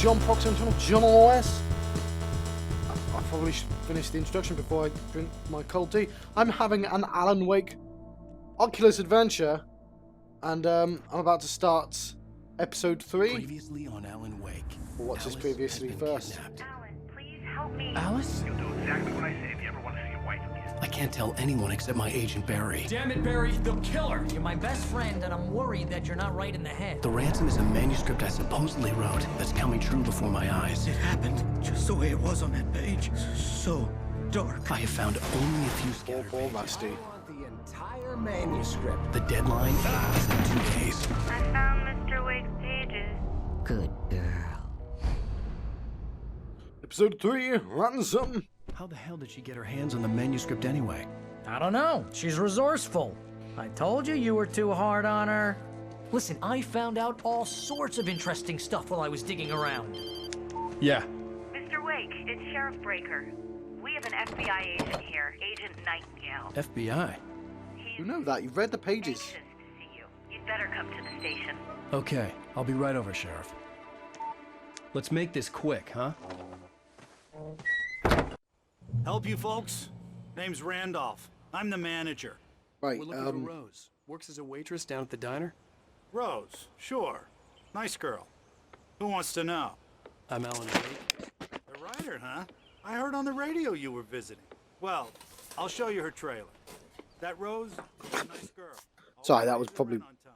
John Prox on channel John OS. I probably should finish the introduction before I drink my cold tea. I'm having an Alan Wake Oculus adventure, and I'm about to start episode 3. Previously on Alan Wake. We'll watch this previously first. Alan, please help me. Alice? You'll do exactly what I say if you ever want to see your wife again. I can't tell anyone except my agent Barry. Damn it, Barry, they'll kill her! You're my best friend, and I'm worried that you're not right in the head. The ransom is a manuscript I supposedly wrote that's coming true before my eyes. It happened just the way it was on that page. So dark. I have found only a few scattered Ball pages. rusty. The entire manuscript. The deadline is in 2 days. I found Mr. Wake's pages. Good girl. Episode 3, Ransom. How the hell did she get her hands on the manuscript anyway? I don't know. She's resourceful. I told you you were too hard on her. Listen, I found out all sorts of interesting stuff while I was digging around. Yeah. Mr. Wake, it's Sheriff Breaker. We have an FBI agent here, Agent Nightingale. FBI. You know that, you've read the pages. Anxious to see you. You'd better come to the station. Okay, I'll be right over, Sheriff. Let's make this quick, huh? Help you folks? Name's Randolph. I'm the manager. Right, We're looking for Rose. Works as a waitress down at the diner. Rose, sure. Nice girl. Who wants to know? I'm Alan Wake. The writer, huh? I heard on the radio you were visiting. Well, I'll show you her trailer. That Rose, a nice girl. Sorry, that was probably On time.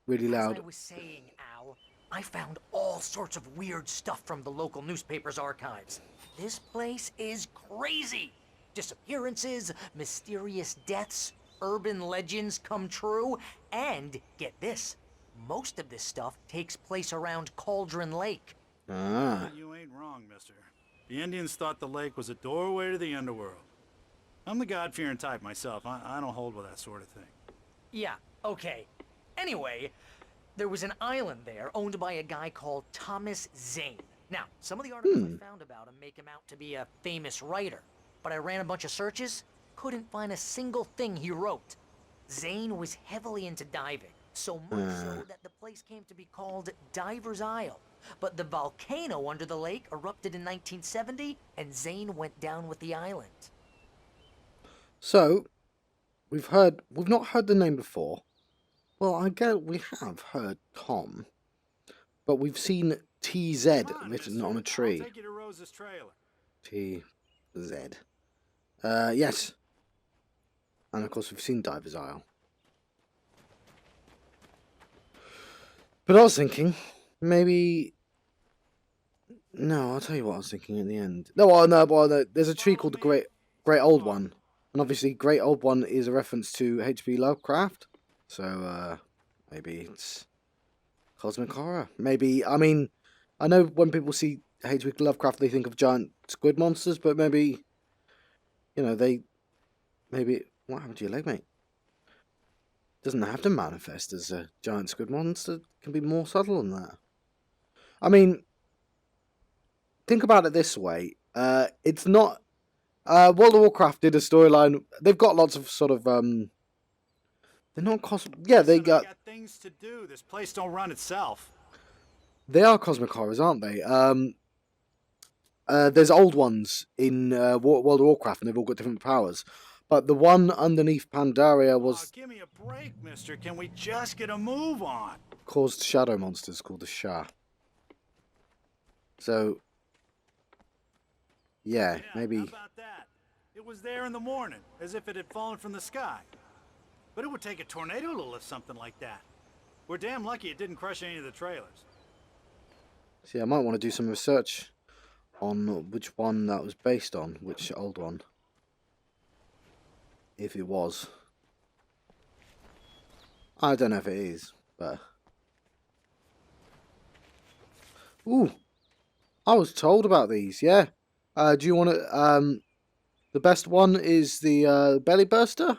really As loud. I was saying, Al, I found all sorts of weird stuff from the local newspaper's archives. This place is crazy. Disappearances, mysterious deaths, urban legends come true, and get this, most of this stuff takes place around Cauldron Lake. Ah. You ain't wrong, mister. The Indians thought the lake was a doorway to the underworld. I'm the God-fearing type myself. I don't hold with that sort of thing. Yeah, okay. Anyway, there was an island there owned by a guy called Thomas Zane. Now, some of the articles I found about him make him out to be a famous writer, but I ran a bunch of searches, couldn't find a single thing he wrote. Zane was heavily into diving, so much so that the place came to be called Diver's Isle. But the volcano under the lake erupted in 1970, and Zane went down with the island. So, we've not heard the name before. Well, I get we have heard Tom, but we've seen TZ Come on, written mister. on a tree. I'll take you to Rose's trailer. TZ. Yes. And of course we've seen Diver's Isle. But I was thinking, maybe... No, I'll tell you what I was thinking in the end. No, there's a tree called the Great Old One. And obviously Great Old One is a reference to H.P. Lovecraft. So, maybe it's cosmic horror. Maybe, I mean, I know when people see H.P. Lovecraft, they think of giant squid monsters, but maybe, you know, maybe, what happened to your leg, mate? Doesn't have to manifest as a giant squid monster. It can be more subtle than that. I mean, think about it this way. It's not, World of Warcraft did a storyline. They've got lots of sort of, they're not yeah, they Listen, I got things to do. This place don't run itself. they are cosmic horrors, aren't they? There's old ones in World of Warcraft, and they've all got different powers. But the one underneath Pandaria Oh, was give me a break, mister. Can we just get a move on? caused shadow monsters called the Shah. So, yeah, Yeah, maybe. How about that? It was there in the morning, as if it had fallen from the sky. But it would take a tornado to lift something like that. We're damn lucky it didn't crush any of the trailers. See, I might want to do some research on which one that was based on, which old one. If it was. I don't know if it is, but... Ooh! I was told about these, yeah. Do you want to... the best one is the belly burster,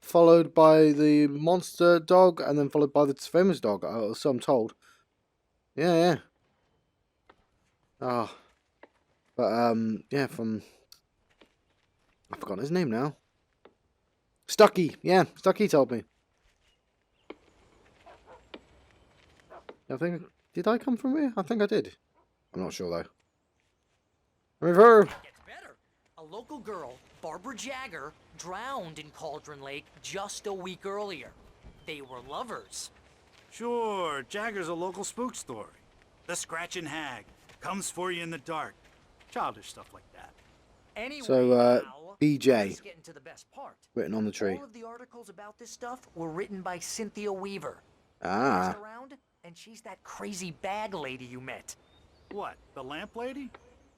followed by the monster dog, and then followed by the famous dog, so I'm told. Yeah. Oh. But, yeah, from... I've forgotten his name now. Stucky, yeah, Stucky told me. I think, did I come from here? I think I did. I'm not sure though. River. It gets better. A local girl, Barbara Jagger, drowned in Cauldron Lake just a week earlier. They were lovers. Sure, Jagger's a local spook story. The Scratching Hag comes for you in the dark. Childish stuff like that. Anyway, So, now, BJ. let's get into the best part. Written on the tree. All of the articles about this stuff were written by Cynthia Weaver. Ah. She's around, and she's that crazy bag lady you met. What, the lamp lady?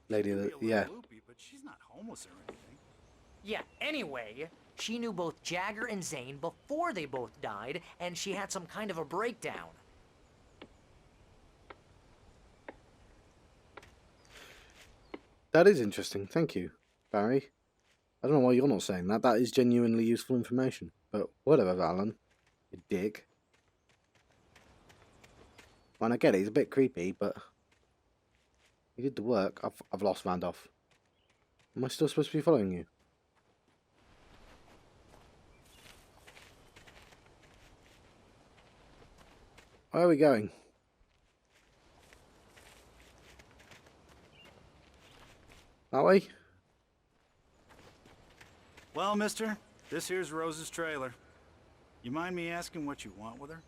Lady of Be a the, little yeah. loopy, but she's not homeless or anything. Yeah, anyway, she knew both Jagger and Zane before they both died, and she had some kind of a breakdown. That is interesting. Thank you, Barry. I don't know why you're not saying that. That is genuinely useful information. But whatever, Alan. You dick. And I get it. It's a bit creepy, but you did the work. I've lost Randolph. Am I still supposed to be following you? Where are we going? That way? Well, mister, this here's Rose's trailer. You mind me asking what you want with her?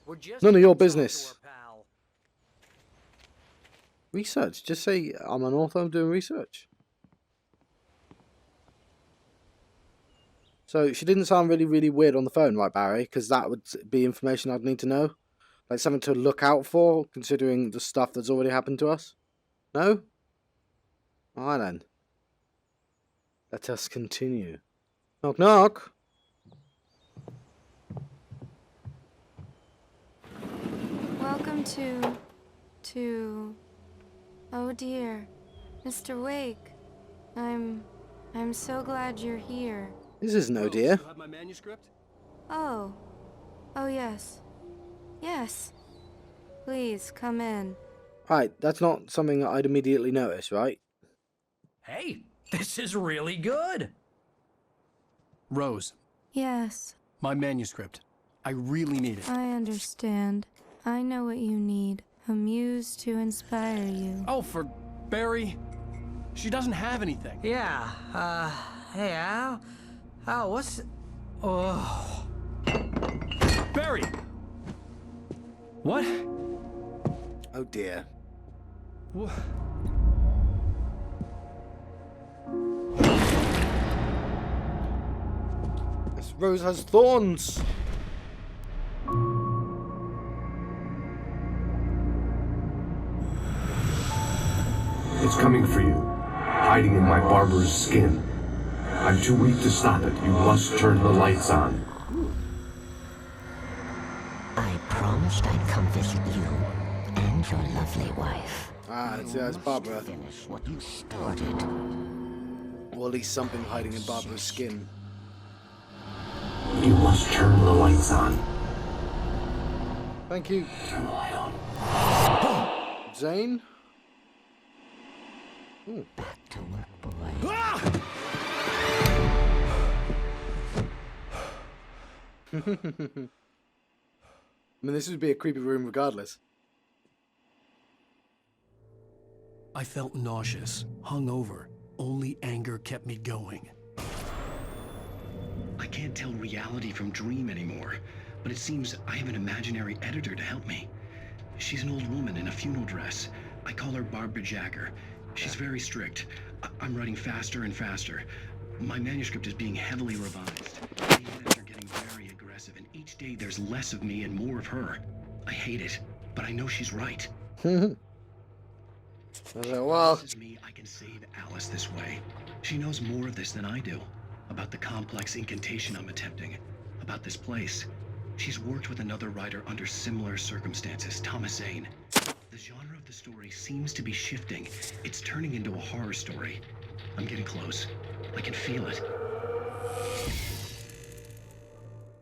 We're just None of your gonna talk to business. her, pal. Research. Just say I'm an author. I'm doing research. So she didn't sound really, really weird on the phone, right, Barry? Because that would be information I'd need to know. Like something to look out for, considering the stuff that's already happened to us. No? Alright then. Let us continue. Knock knock. Welcome to... Oh dear. Mr. Wake. I'm so glad you're here. This isn't oh Rose, dear. you have my manuscript? Oh. Oh yes. Yes. Please, come in. Right, that's not something that I'd immediately notice, right? Hey, this is really good. Rose, Yes, my manuscript. I really need it. I understand. I know what you need. A muse to inspire you. Oh, for Barry. She doesn't have anything. Yeah, hey, Al? Al, what's... Oh... Barry! What? Oh dear. Wha- This rose has thorns. It's coming for you, hiding in my barber's skin. I'm too weak to stop it. You must turn the lights on. I promised I'd come visit you and your lovely wife. Ah, it's Barbara. Finish what you started. Or at least something hiding in Barbara's skin. You must turn the lights on. Thank you. Turn the light on. Zane? Back to work, boy. I mean, this would be a creepy room regardless. I felt nauseous, hungover. Only anger kept me going. I can't tell reality from dream anymore, but it seems I have an imaginary editor to help me. She's an old woman in a funeral dress. I call her Barbara Jagger. She's very strict. I'm writing faster and faster. My manuscript is being heavily revised. The edits are getting very aggressive, and each day there's less of me and more of her. I hate it, but I know she's right. I was like, well, This is me. I can save Alice this way. She knows more of this than I do. About the complex incantation I'm attempting. About this place. She's worked with another writer under similar circumstances, Thomas Zane. The genre of the story seems to be shifting. It's turning into a horror story. I'm getting close. I can feel it.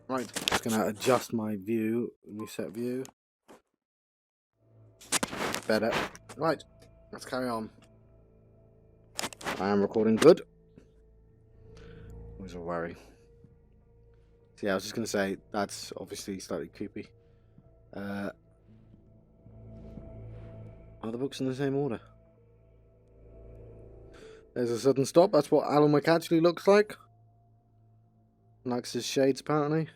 right, just gonna adjust my view, reset view. Better. Right, let's carry on. I am recording good. Always a worry. So yeah, I was just gonna say that's obviously slightly creepy. Are the books in the same order? There's a sudden stop. That's what Alan Wake actually looks like. Likes his shades, apparently.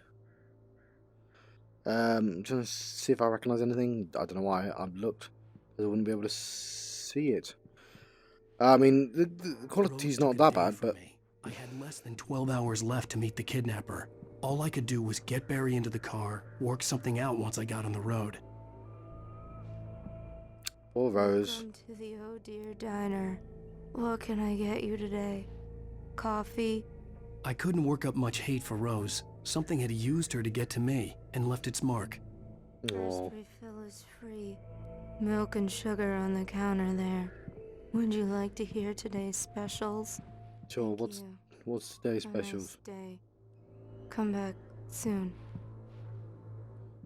I'm trying to see if I recognise anything. I don't know why I've looked. I wouldn't be able to see it. I mean, the quality's not that bad, but... I had less than 12 hours left to meet the kidnapper. All I could do was get Barry into the car, work something out once I got on the road. Poor Rose. Welcome to the Oh Dear Diner. What can I get you today? Coffee? I couldn't work up much hate for Rose. Something had used her to get to me, and left its mark. First refill is free. Milk and sugar on the counter there. Would you like to hear today's specials? Sure, what's today's Have a specials? nice day. Come back soon.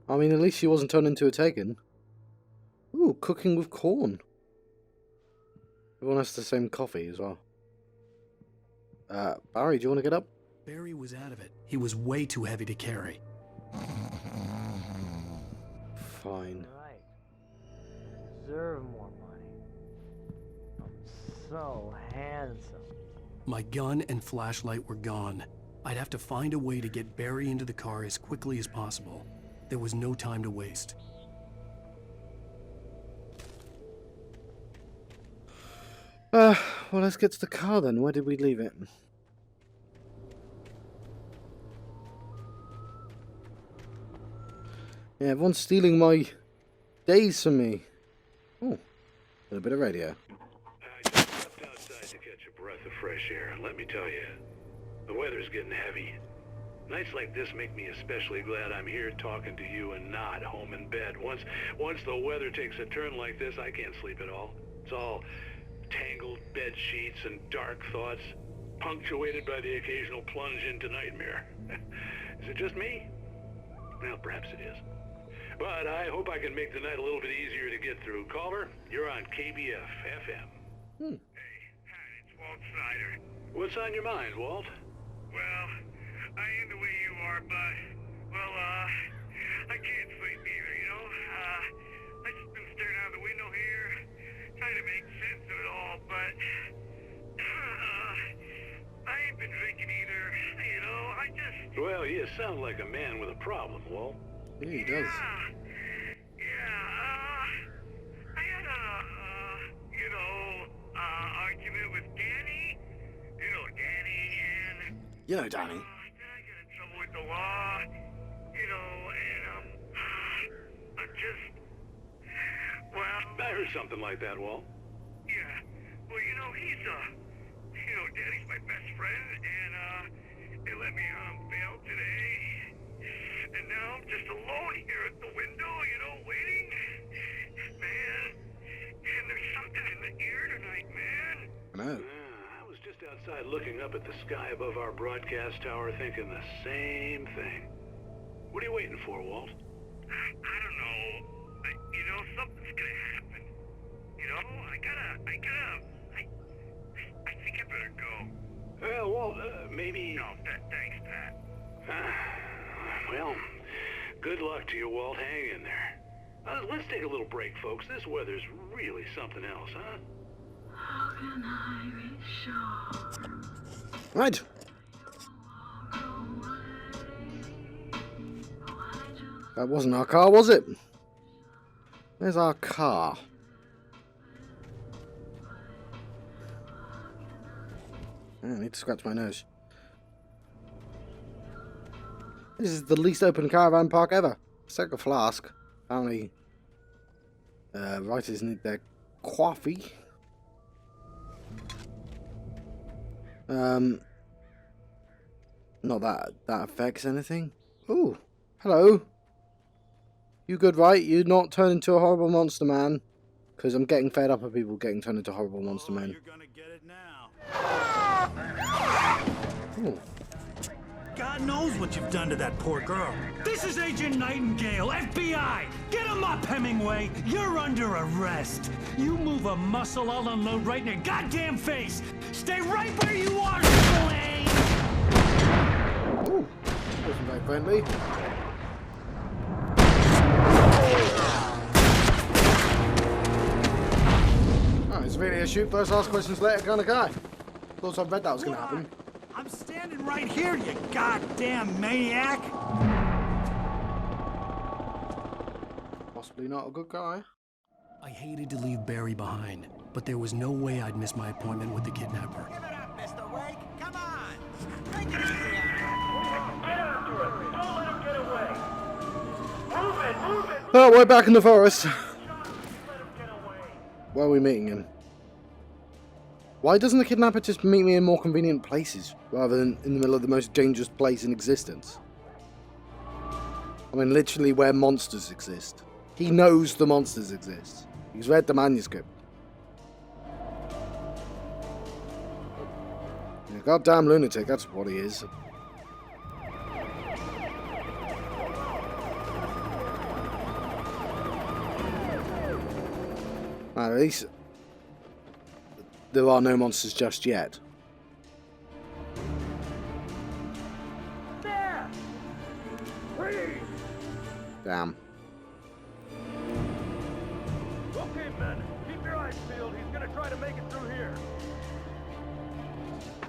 I mean, at least she wasn't turned into a taken. Ooh, cooking with corn. Everyone has the same coffee as well. Barry, do you want to get up? Barry was out of it. He was way too heavy to carry. Fine. Right. Deserve more money. I'm so handsome. My gun and flashlight were gone. I'd have to find a way to get Barry into the car as quickly as possible. There was no time to waste. Well, let's get to the car then. Where did we leave it? Yeah, everyone's stealing my days from me. Oh, a little bit of radio. I just stepped outside to catch a breath of fresh air, and let me tell you, the weather's getting heavy. Nights like this make me especially glad I'm here talking to you and not home in bed. Once the weather takes a turn like this, I can't sleep at all. It's all tangled bed sheets and dark thoughts, punctuated by the occasional plunge into nightmare. Is it just me? Well, perhaps it is. But I hope I can make the night a little bit easier to get through. Caller, you're on KBF FM. Hey, hi, it's Walt Snyder. What's on your mind, Walt? Well, I am the way you are, but, well, I can't sleep either, you know? I just been staring out the window here, trying to make sense of it all, but, I ain't been drinking either, you know? I just... Well, you sound like a man with a problem, Walt. Yeah, he does. I had a, argument with Danny. You know Danny, and... You know, Danny. Then I get in trouble with the law, you know, and, I'm just... Well... I heard something like that, Walt. Yeah. Well, you know, Danny's my best friend, and, they let me out on bail today. And now I'm just alone here at the window, you know, waiting. Man, and there's something in the air tonight, man. I know. I was just outside looking up at the sky above our broadcast tower thinking the same thing. What are you waiting for, Walt? I don't know. You know, something's gonna happen. You know, I think I better go. Well, Walt, maybe... No, thanks, Pat. Well, good luck to you, Walt. Hang in there. Let's take a little break, folks. This weather's really something else, huh? How can I be sure? Right. That wasn't our car, was it? Where's our car? I need to scratch my nose. This is the least open caravan park ever. It's like a flask. Apparently, writers need their coffee. Not that affects anything. Ooh, hello. You good, right? You're not turned into a horrible monster man. Because I'm getting fed up of people getting turned into horrible monster men. You're gonna get it now. Ooh. God knows what you've done to that poor girl. This is Agent Nightingale, FBI! Get him up, Hemingway! You're under arrest! You move a muscle, I'll unload right in your goddamn face! Stay right where you are, Slane! Ooh, wasn't very friendly. Oh, it's really a shoot first, ask questions later kind of guy. course, I read that was going to happen. I'm standing right here, you goddamn maniac! Possibly not a good guy. I hated to leave Barry behind, but there was no way I'd miss my appointment with the kidnapper. Give it up, Mr. Wake! Come on! Take it easy on Get after him! Don't let him get away! Move it! Move it! Oh, we're back in the forest. Let him get away! Where are we meeting him? Why doesn't the kidnapper just meet me in more convenient places, rather than in the middle of the most dangerous place in existence? I mean, literally where monsters exist. He knows the monsters exist. He's read the manuscript. Yeah, goddamn lunatic, that's what he is. At least there are no monsters just yet. There! Freeze! Damn. Okay, men. Keep your eyes peeled. He's gonna try to make it through here.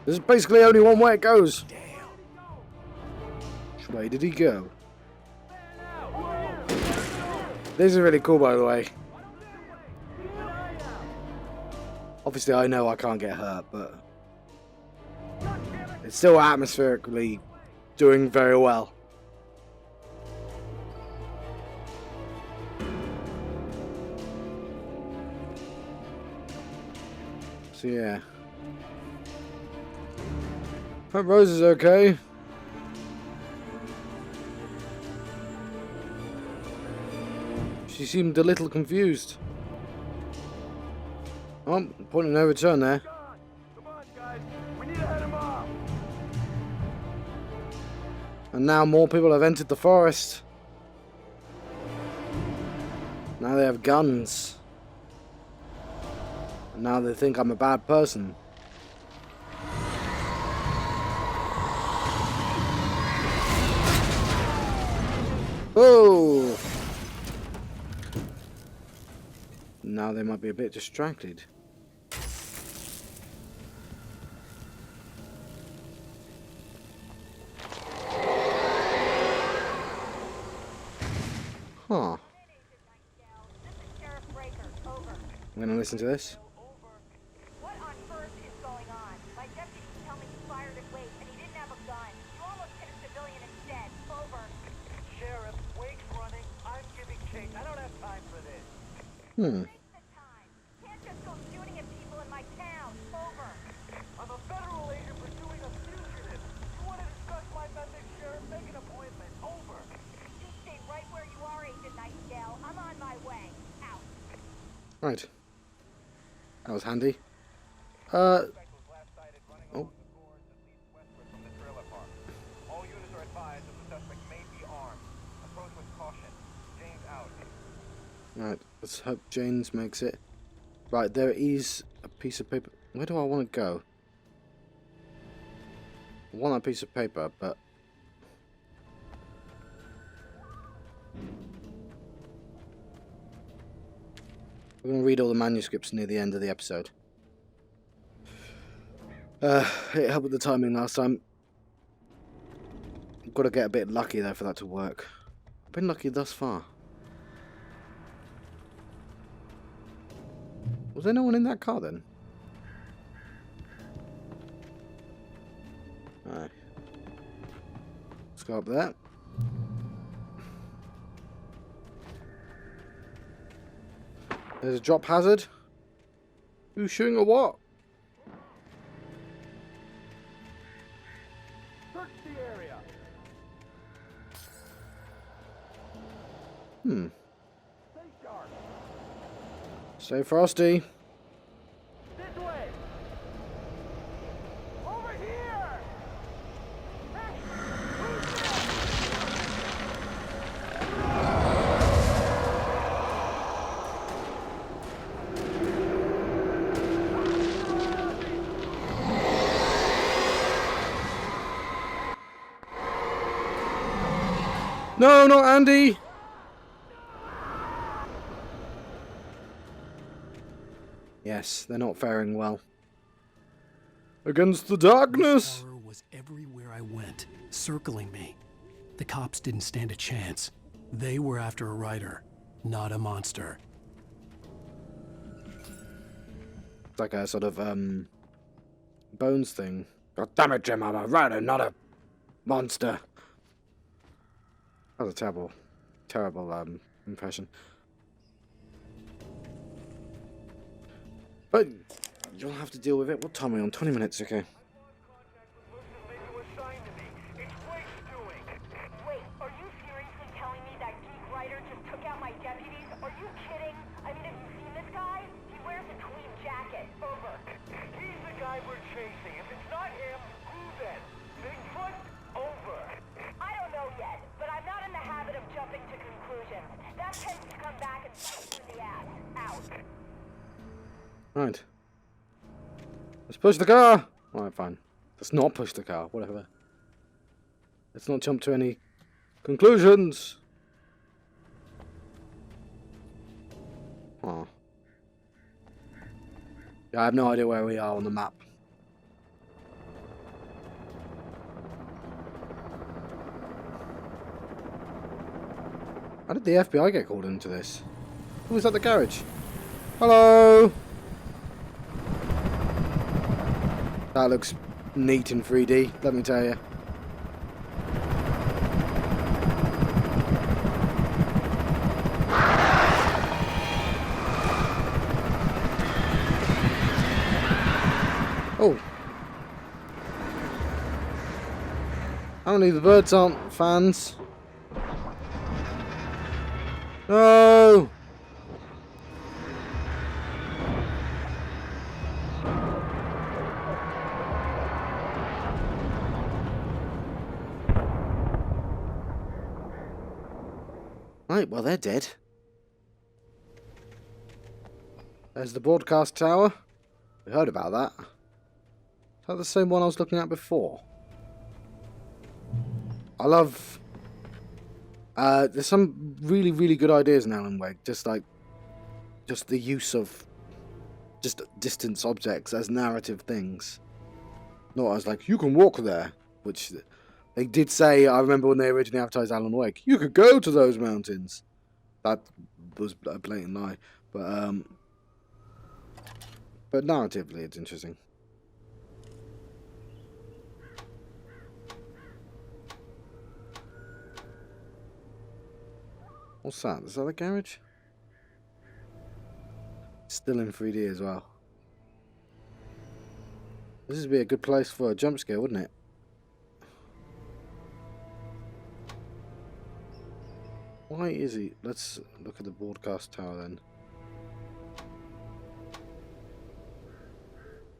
There's basically only one way it goes. Damn. Which way did he go? This is really cool, by the way. Obviously, I know I can't get hurt, but it's still atmospherically doing very well. So yeah, hope Rose is okay. She seemed a little confused. Oh, point of no return there. Come on, guys. We need to head him off. And now more people have entered the forest. Now they have guns. And now they think I'm a bad person. Oh! Now they might be a bit distracted. Huh. I'm gonna listen to this. What on earth is going on? My deputies tell me he fired at Wake and he didn't have a gun. You almost hit a civilian instead. Over. Sheriff, Wake's running. I'm giving chase. I don't have time for this. Hmm. Take the time. Can't just go shooting at people in my town. Over. I'm a federal agent pursuing a fugitive. You want to discuss my methods, Sheriff? Make an appointment. Over. You stay right where you are, Agent Nightingale. I'm on my way. Out. Right. That was handy. Oh. All units are advised that the suspect may be armed. Approach with caution. James out. Right, let's hope James makes it. Right, there is a piece of paper. Where do I want to go? I want that piece of paper, but... we're going to read all the manuscripts near the end of the episode. It helped with the timing last time. I've got to get a bit lucky though for that to work. I've been lucky thus far. Was there no one in that car then? Alright. Let's go up there. There's a drop hazard. Who's shooting at what? Search the area. Hmm. Stay sharp. Stay frosty. This way. Over here. Hey, who's there? No, not Andy! Yes, they're not faring well. Against the darkness! Horror was everywhere I went, circling me. The cops didn't stand a chance. They were after a writer, not a monster. It's like a sort of, Bones thing. God damn it, Jim, I'm a writer, not a monster. That was a terrible, terrible, impression. But you'll have to deal with it. What time are we on? 20 minutes, okay. Wait, are you seriously telling me that geek writer just took out my deputies? Are you kidding? I mean, have you seen this guy? He wears a tweed jacket. Over. He's the guy we're chasing. If it's not him, who then? Bigfoot? Over. I don't know yet, but I'm not in the habit of jumping to conclusions. That tends to come back and bite you in the ass. Out. Right. Let's push the car! Alright, fine. Let's not push the car, whatever. Let's not jump to any conclusions! Oh. Yeah, I have no idea where we are on the map. How did the FBI get called into this? Who was at the garage? Hello! That looks neat in 3D, let me tell you. Oh. Apparently the birds aren't fans. No! Right, well, they're dead. There's the broadcast tower. We heard about that. Is that the same one I was looking at before? I love... there's some really, really good ideas in Alan Wake. Just the use of just distance objects as narrative things. Not as like, you can walk there, which... They did say, I remember when they originally advertised Alan Wake, you could go to those mountains. That was a blatant lie. But narratively, it's interesting. What's that? Is that the garage? Still in 3D as well. This would be a good place for a jump scare, wouldn't it? Why is he? Let's look at the broadcast tower then.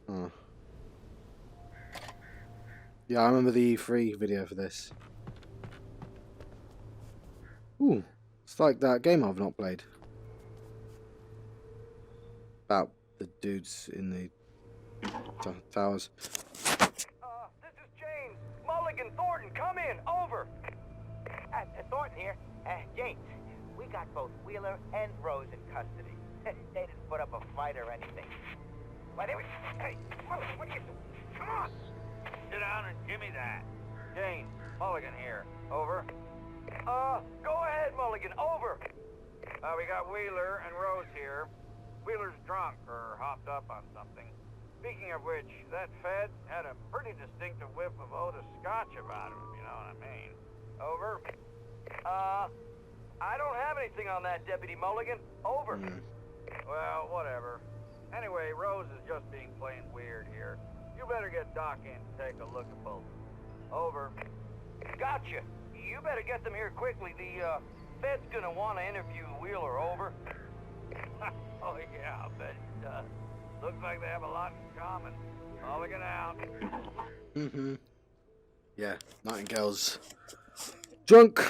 Oh. Yeah, I remember the E3 video for this. Ooh, it's like that game I've not played. About the dudes in the towers. This is James. Mulligan, Thornton, come in. Over. Thornton here. James, we got both Wheeler and Rose in custody. They didn't put up a fight or anything. Why, they were... Hey, Mulligan, what are you... Come on! Sit down and give me that. James, Mulligan here. Over. Go ahead, Mulligan. Over. We got Wheeler and Rose here. Wheeler's drunk or hopped up on something. Speaking of which, that Fed had a pretty distinctive whiff of Otis Scotch about him, if you know what I mean. Over. I don't have anything on that, Deputy Mulligan. Over. Well, whatever. Anyway, Rose is just being plain weird here. You better get Doc in to take a look at both. Over. Gotcha. You better get them here quickly. The, Fed's gonna want to interview Wheeler. Over. Oh, yeah, I'll bet it does. Looks like they have a lot in common. Mulligan out. Yeah, Nightingale's drunk.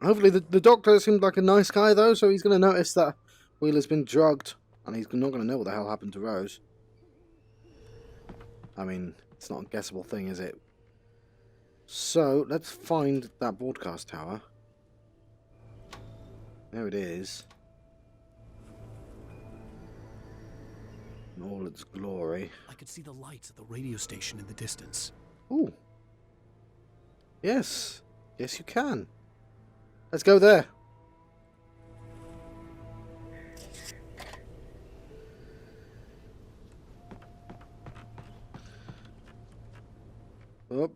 Hopefully the doctor seemed like a nice guy though, so he's going to notice that Wheeler's been drugged, and he's not going to know what the hell happened to Rose. I mean, it's not a guessable thing, is it? So, let's find that broadcast tower. There it is. in all its glory. I could see the lights of the radio station in the distance. Ooh. Yes. Yes, you can. Let's go there. Oh,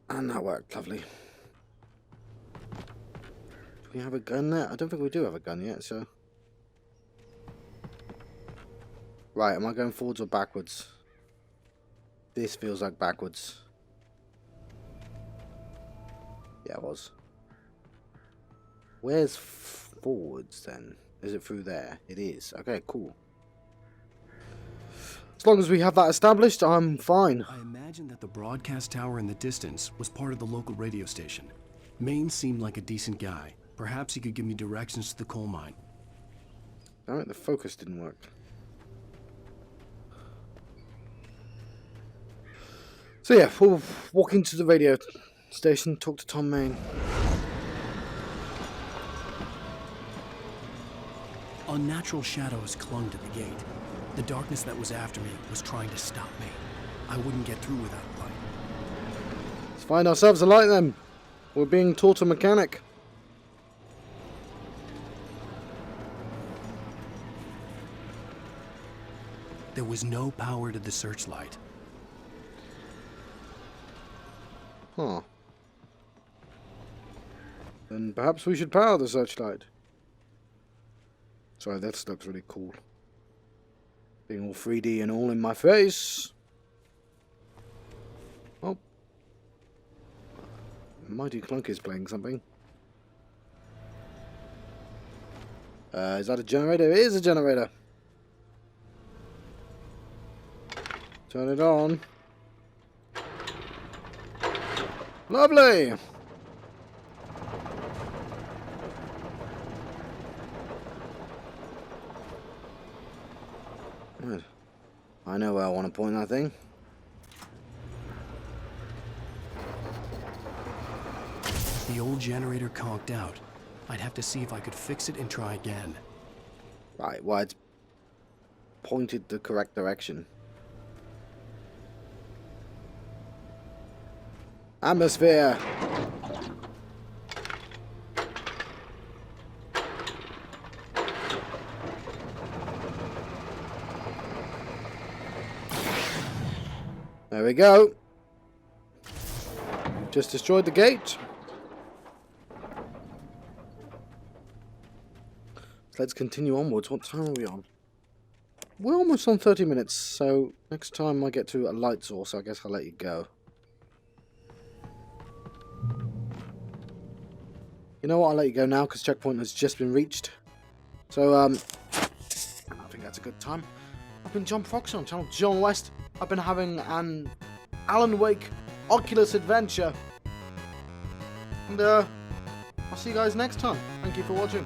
and that worked. Lovely. Do we have a gun there? I don't think we do have a gun yet, so... Right, am I going forwards or backwards? This feels like backwards. Yeah, it was. Where's forwards then? Is it through there? It is. Okay, cool. As long as we have that established, I'm fine. I imagine that the broadcast tower in the distance was part of the local radio station. Maine seemed like a decent guy. Perhaps he could give me directions to the coal mine. Damn it, the focus didn't work. So yeah, we'll walk into the radio station, talk to Tom Maine. Unnatural shadows clung to the gate. The darkness that was after me was trying to stop me. I wouldn't get through without light. Let's find ourselves a light then. We're being taught a mechanic. There was no power to the searchlight. Huh. Then perhaps we should power the searchlight. Sorry, that looks really cool. Being all 3D and all in my face. Oh. Mighty Clunk is playing something. Is that a generator? It is a generator. Turn it on. Lovely! Good. I know where I want to point that thing. The old generator conked out. I'd have to see if I could fix it and try again. Right, well, it's pointed the correct direction. Atmosphere! There we go. Just destroyed the gate. Let's continue onwards. What time are we on? We're almost on 30 minutes, so next time I get to a light source, I guess I'll let you go. You know what, I'll let you go now because checkpoint has just been reached. So, I think that's a good time. I've been John Proxy on channel John West. I've been having an Alan Wake Oculus adventure. And, I'll see you guys next time. Thank you for watching.